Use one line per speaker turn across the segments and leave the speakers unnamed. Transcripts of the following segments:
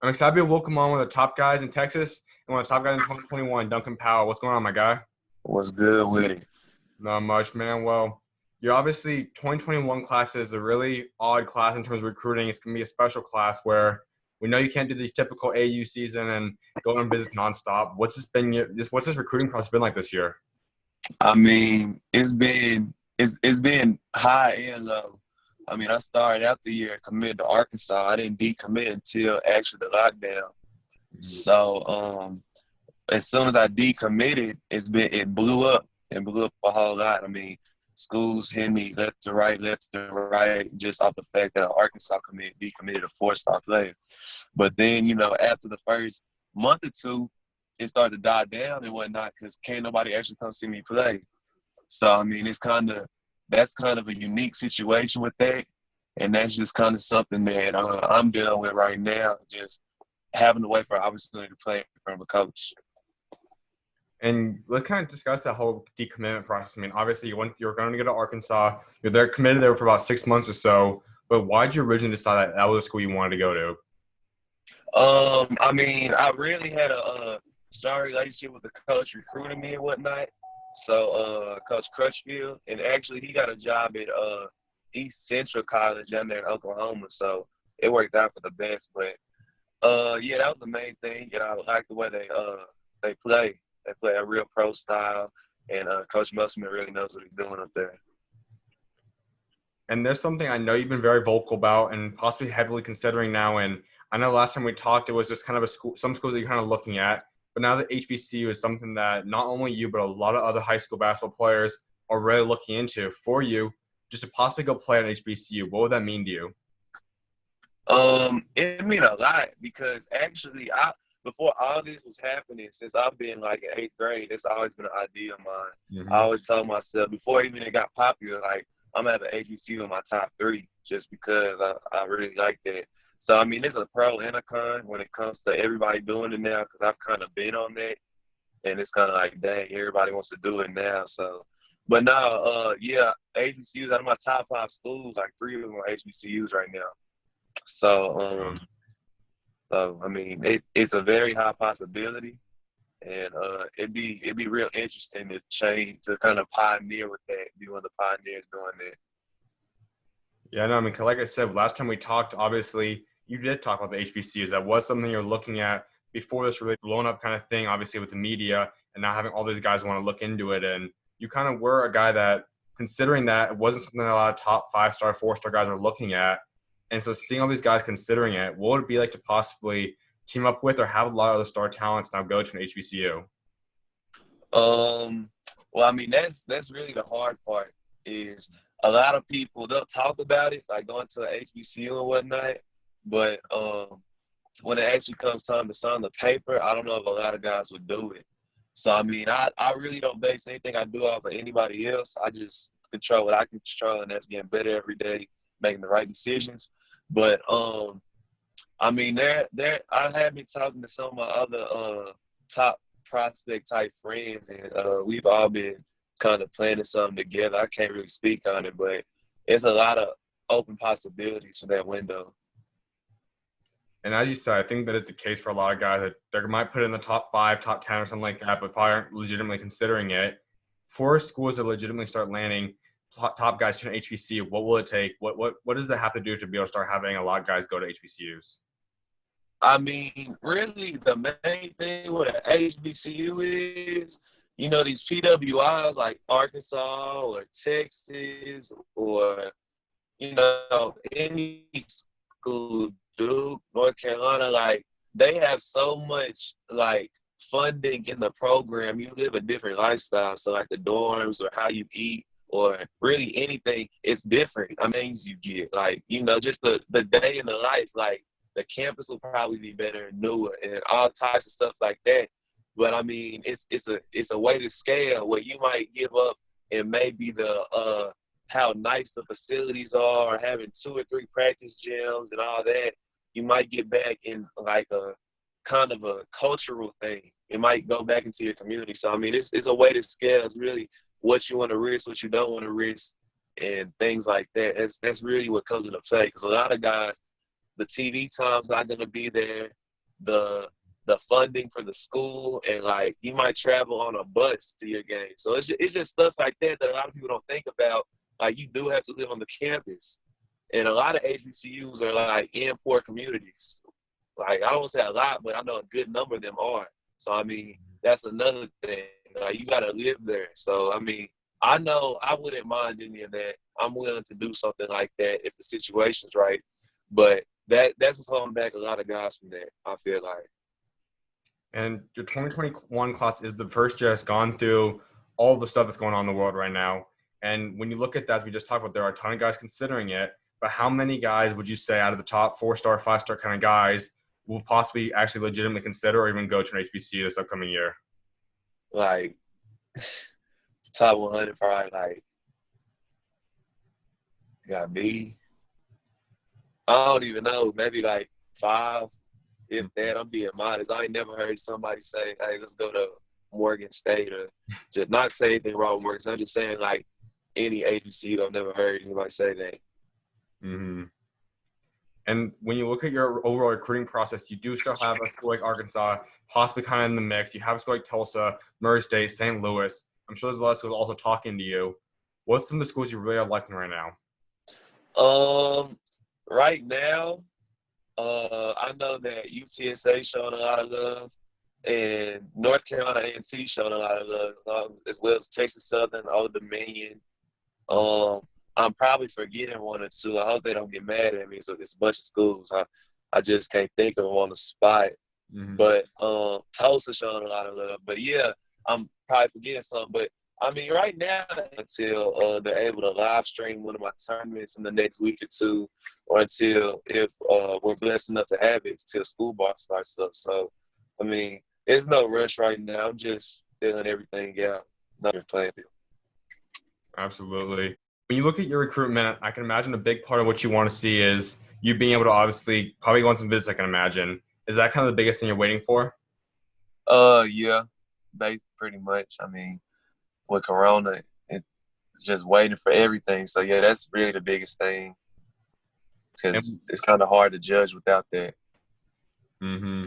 I'm excited to be welcome on one of the top guys in Texas and one of the top guys in 2021, Duncan Powell. What's going on, my guy?
What's good with it?
Not much, man. Well, you're obviously 2021 class is a really odd class in terms of recruiting. It's going to be a special class where we know you can't do the typical AU season and go on business nonstop. What's this recruiting process been like this year?
I mean, it's been high and low. I mean, I started out the year committed to Arkansas. I didn't decommit until actually the lockdown. So as soon as I decommitted, it blew up and blew up a whole lot. I mean, schools hit me left to right, just off the fact that Arkansas decommitted a four-star player. But then, after the first month or two, it started to die down and whatnot because can't nobody actually come see me play. So I mean, that's kind of a unique situation with that, and that's just kind of something that I'm dealing with right now. Just having to wait for an opportunity to play in front of a coach.
And let's kind of discuss that whole decommitment process. I mean, obviously you're going to go to Arkansas. You're there committed there for about 6 months or so. But why did you originally decide that was the school you wanted to go to?
I mean, I really had a strong relationship with the coach recruiting me and whatnot. So, Coach Crutchfield, and actually he got a job at East Central College down there in Oklahoma. So it worked out for the best. But yeah, that was the main thing. I like the way they play. They play a real pro style, and Coach Musselman really knows what he's doing up there.
And there's something I know you've been very vocal about and possibly heavily considering now. And I know last time we talked, it was just kind of some schools that you're kind of looking at. But now that HBCU is something that not only you, but a lot of other high school basketball players are really looking into for you, just to possibly go play at HBCU. What would that mean to you?
It mean a lot because actually, before all this was happening, since I've been like in eighth grade, it's always been an idea of mine. I always told myself before even it got popular, like I'm gonna have an HBCU in my top three, just because I really like that. So I mean, it's a pro and a con when it comes to everybody doing it now, because I've kind of been on that, and it's kind of like, dang, everybody wants to do it now. So, but now, yeah, HBCUs out of my top five schools, like three of them are HBCUs right now. So, I mean, it's a very high possibility, and it'd be real interesting to kind of pioneer with that, be one of the pioneers doing that.
Yeah, no, I mean, 'cause like I said, last time we talked, obviously, you did talk about the HBCUs. That was something you're looking at before this really blown up kind of thing, obviously, with the media and now having all these guys want to look into it. And you kind of were a guy that, considering that, it wasn't something that a lot of top 5-star, 4-star guys are looking at. And so seeing all these guys considering it, what would it be like to possibly team up with or have a lot of the star talents now go to an HBCU?
Well, I mean, that's really the hard part is a lot of people, they'll talk about it, like going to an HBCU and whatnot, but when it actually comes time to sign the paper, I don't know if a lot of guys would do it. So, I mean, I really don't base anything I do off of anybody else. I just control what I can control, and that's getting better every day, making the right decisions. But, I mean, I have been talking to some of my other top prospect type friends, and we've all been kind of planning something together. I can't really speak on it, but it's a lot of open possibilities for that window.
And as you said, I think that it's the case for a lot of guys that they might put it in the top 5, top 10 or something like that, but probably aren't legitimately considering it. For schools to legitimately start landing top guys to an HBCU, what will it take? What does that have to do to be able to start having a lot of guys go to HBCUs?
I mean, really, the main thing with an HBCU is, these PWIs like Arkansas or Texas or, any school, Duke, North Carolina, like, they have so much, like, funding in the program. You live a different lifestyle. So, like, the dorms or how you eat or really anything, it's different. I mean, you get, like, just the day in the life, like, the campus will probably be better and newer and all types of stuff like that. But I mean, it's a weighted scale where you might give up and maybe the how nice the facilities are, or having 2 or 3 practice gyms and all that. You might get back in like a kind of a cultural thing. It might go back into your community. So I mean, it's a weighted scale. It's really what you want to risk, what you don't want to risk, and things like that. That's really what comes into play, because a lot of guys, the TV time's not going to be there. the funding for the school, and like you might travel on a bus to your game. So it's just stuff like that a lot of people don't think about. Like you do have to live on the campus, and a lot of HBCUs are like in poor communities. Like I don't say a lot, but I know a good number of them are. So I mean that's another thing. Like you gotta live there. So I mean I know I wouldn't mind any of that. I'm willing to do something like that if the situation's right. But that's what's holding back a lot of guys from that, I feel like.
And your 2021 class is the first year that's gone through all the stuff that's going on in the world right now. And when you look at that, as we just talked about, there are a ton of guys considering it. But how many guys would you say out of the top 4-star, 5-star kind of guys will possibly actually legitimately consider or even go to an HBCU this upcoming year?
Like top 100 probably like got me. I don't even know, maybe like 5, if that. I'm being modest. I ain't never heard somebody say, "Hey, let's go to Morgan State," or just not say anything wrong with Morgan State. I'm just saying like any HBCU. I've never heard anybody say that.
Mm-hmm. And when you look at your overall recruiting process, you do still have a school like Arkansas, possibly kind of in the mix. You have a school like Tulsa, Murray State, St. Louis. I'm sure there's a lot of schools also talking to you. What's some of the schools you really are liking right now?
Right now, I know that UTSA showing a lot of love, and North Carolina A&T showing a lot of love, as well as Texas Southern, Old Dominion. I'm probably forgetting 1 or 2. I hope they don't get mad at me. So it's a bunch of schools. I just can't think of them on the spot.
Mm-hmm.
But Tulsa showing a lot of love. But yeah, I'm probably forgetting something. But I mean, right now, until they're able to live stream one of my tournaments in the next week or 2, or until if we're blessed enough to have it, till school ball starts up. So, I mean, there's no rush right now. I'm just filling everything out. Not just playing field.
Absolutely. When you look at your recruitment, I can imagine a big part of what you want to see is you being able to obviously probably go on some visits, I can imagine. Is that kind of the biggest thing you're waiting for?
Yeah, pretty much. I mean, with Corona, it's just waiting for everything. So yeah, that's really the biggest thing, because it's kind of hard to judge without that.
Mm-hmm.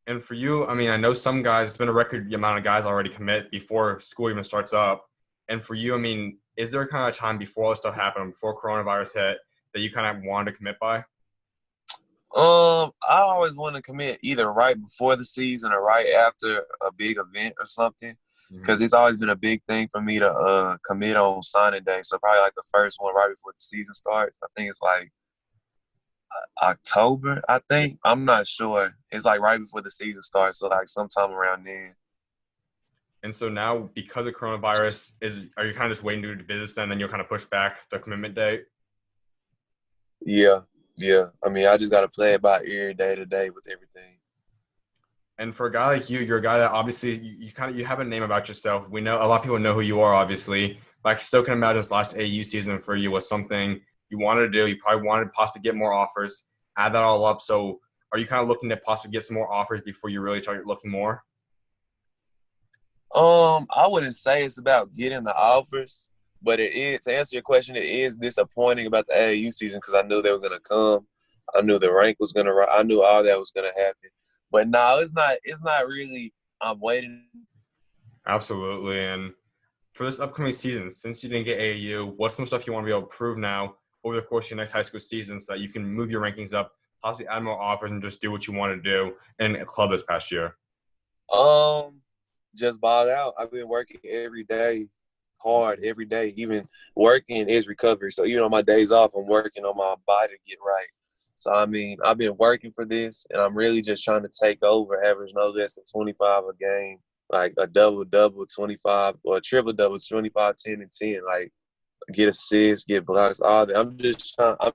And for you, I mean, I know some guys, it's been a record amount of guys already commit before school even starts up. And for you, I mean, is there kind of a time before all this stuff happened, before coronavirus hit, that you kind of wanted to commit by?
I always want to commit either right before the season or right after a big event or something, because it's always been a big thing for me to commit on signing day. So probably like the first one right before the season starts. I think it's like October, I think. I'm not sure. It's like right before the season starts, so like sometime around then.
And so now, because of coronavirus, are you kind of just waiting to do business then you'll kind of push back the commitment date?
Yeah. I mean, I just got to play it by ear day to day with everything.
And for a guy like you, you're a guy that obviously you have a name about yourself. We know a lot of people know who you are, obviously. But I still can imagine this last AU season for you was something you wanted to do. You probably wanted to possibly get more offers, add that all up. So are you kind of looking to possibly get some more offers before you really start looking more?
I wouldn't say it's about getting the offers, but it is, to answer your question, it is disappointing about the AAU season, because I knew they were gonna come. I knew the rank was gonna rise. I knew all that was gonna happen. But no, it's not really. I'm waiting.
Absolutely. And for this upcoming season, since you didn't get AAU, what's some stuff you want to be able to prove now over the course of your next high school season so that you can move your rankings up, possibly add more offers, and just do what you want to do in a club this past year?
Just ball out. I've been working every day, hard every day. Even working is recovery. So even on my days off, I'm working on my body to get right. So I mean, I've been working for this, and I'm really just trying to take over, average no less than 25 a game, like a double 25, or a triple double 25, 10 and 10. Like get assists, get blocks, all that. I'm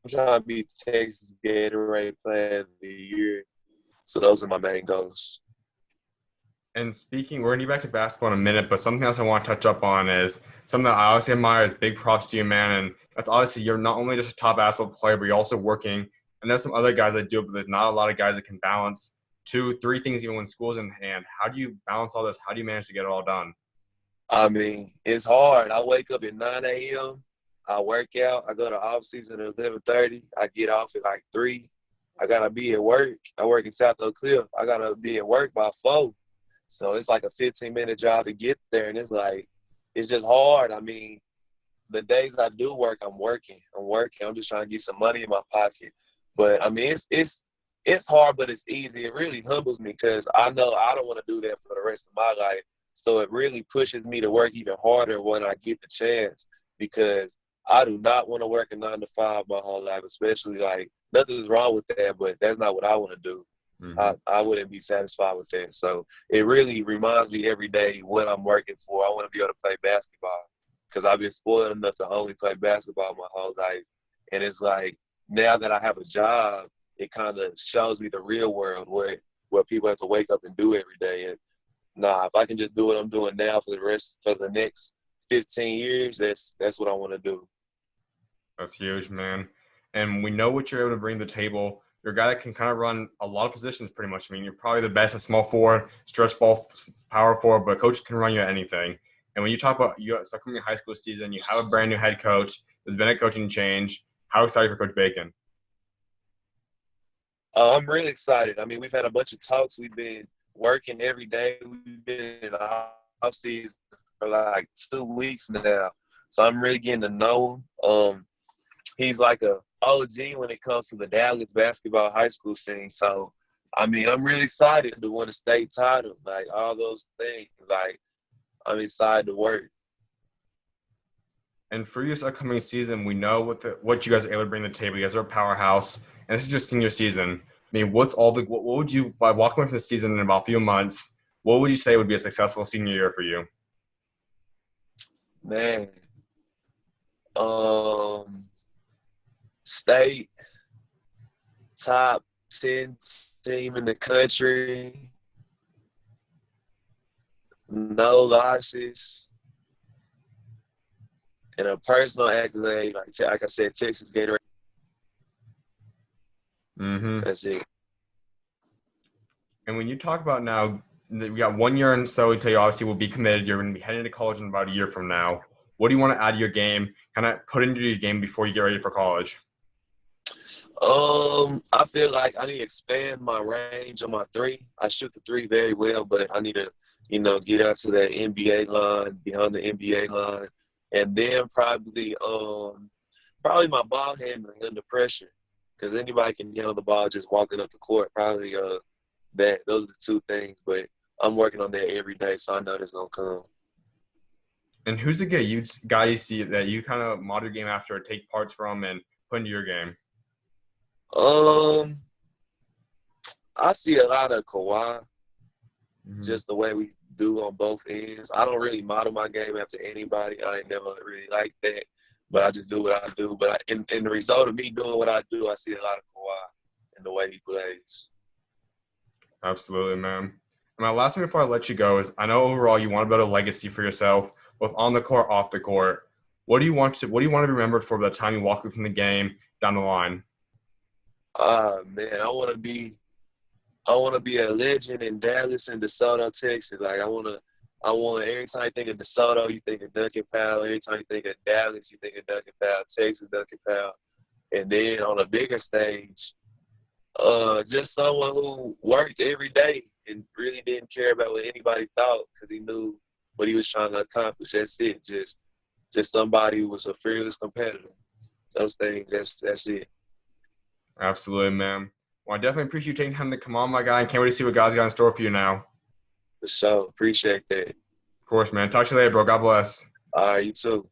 trying to be Texas Gatorade Player of the Year. So those are my main goals.
And speaking, we're going to get back to basketball in a minute, but something else I want to touch up on is something that I obviously admire is big props to you, man. And that's obviously you're not only just a top basketball player, but you're also working. And there's some other guys that do it, but there's not a lot of guys that can balance 2, 3 things even when school's in hand. How do you balance all this? How do you manage to get it all done?
I mean, it's hard. I wake up at 9 a.m. I work out. I go to off season at 11:30. I get off at like 3. I gotta be at work. I work in South Oak Cliff. I gotta be at work by 4. So it's like a 15-minute drive to get there, and it's just hard. I mean, the days I do work, I'm working. I'm just trying to get some money in my pocket. But I mean, it's hard, but it's easy. It really humbles me because I know I don't want to do that for the rest of my life. So it really pushes me to work even harder when I get the chance because I do not want to work a 9 to 5 my whole life, especially like nothing's wrong with that, but that's not what I want to do.
Mm-hmm.
I wouldn't be satisfied with that. So it really reminds me every day what I'm working for. I want to be able to play basketball because I've been spoiled enough to only play basketball my whole life. And it's like now that I have a job, it kind of shows me the real world, what people have to wake up and do every day. And if I can just do what I'm doing now for the next 15 years, that's what I want to do.
That's huge, man. And we know what you're able to bring to the table. You're a guy that can kind of run a lot of positions pretty much. I mean, you're probably the best at small forward, stretch ball, power forward, but coaches can run you at anything. And when you talk about you start coming your high school season, you have a brand new head coach. There's been a coaching change. How excited for Coach Bacon?
I'm really excited. I mean, we've had a bunch of talks. We've been working every day. We've been in the off season for like 2 weeks now. So I'm really getting to know him. He's like a OG when it comes to the Dallas basketball high school scene. So, I mean, I'm really excited to win a state title, like all those things. Like, I'm excited to work.
And for this upcoming season, we know what you guys are able to bring to the table. You guys are a powerhouse, and this is your senior season. I mean, what would you, by walking away from the season in about a few months, what would you say would be a successful senior year for you?
Man, state top 10 team in the country, no losses, and a personal accolade, like I said, Texas Gatorade.
Mm-hmm.
That's it.
And when you talk about now, we got 1 year and so until you obviously will be committed. You're going to be heading to college in about a year from now. What do you want to add to your game, kind of put into your game before you get ready for college?
I feel like I need to expand my range on my 3. I shoot the 3 very well, but I need to, get out to that NBA line, behind the NBA line, and then probably my ball handling under pressure, because anybody can handle the ball just walking up the court. Probably those are the 2 things, but I'm working on that every day, so I know that's gonna come.
And who's the guy you see that you kind of model your game after, take parts from, and put into your game?
I see a lot of Kawhi,
Mm-hmm.
just the way we do on both ends. I don't really model my game after anybody. I ain't never really like that, but I just do what I do. But in the result of me doing what I do, I see a lot of Kawhi in the way he plays.
Absolutely, man. And my last thing before I let you go is, I know overall you want to build a legacy for yourself, both on the court, off the court. What do you want to be remembered for by the time you walk away from the game down the line?
Man, I want to be a legend in Dallas and DeSoto, Texas. Like I want every time you think of DeSoto, you think of Duncan Powell. Every time you think of Dallas, you think of Duncan Powell, Texas, Duncan Powell. And then on a bigger stage, just someone who worked every day and really didn't care about what anybody thought because he knew what he was trying to accomplish. That's it. Just somebody who was a fearless competitor. Those things, that's it.
Absolutely, man. Well, I definitely appreciate you taking time to come on, my guy, and can't wait to see what God's got in store for you now.
For sure. Appreciate that.
Of course, man. Talk to you later, bro. God bless.
All right, you too.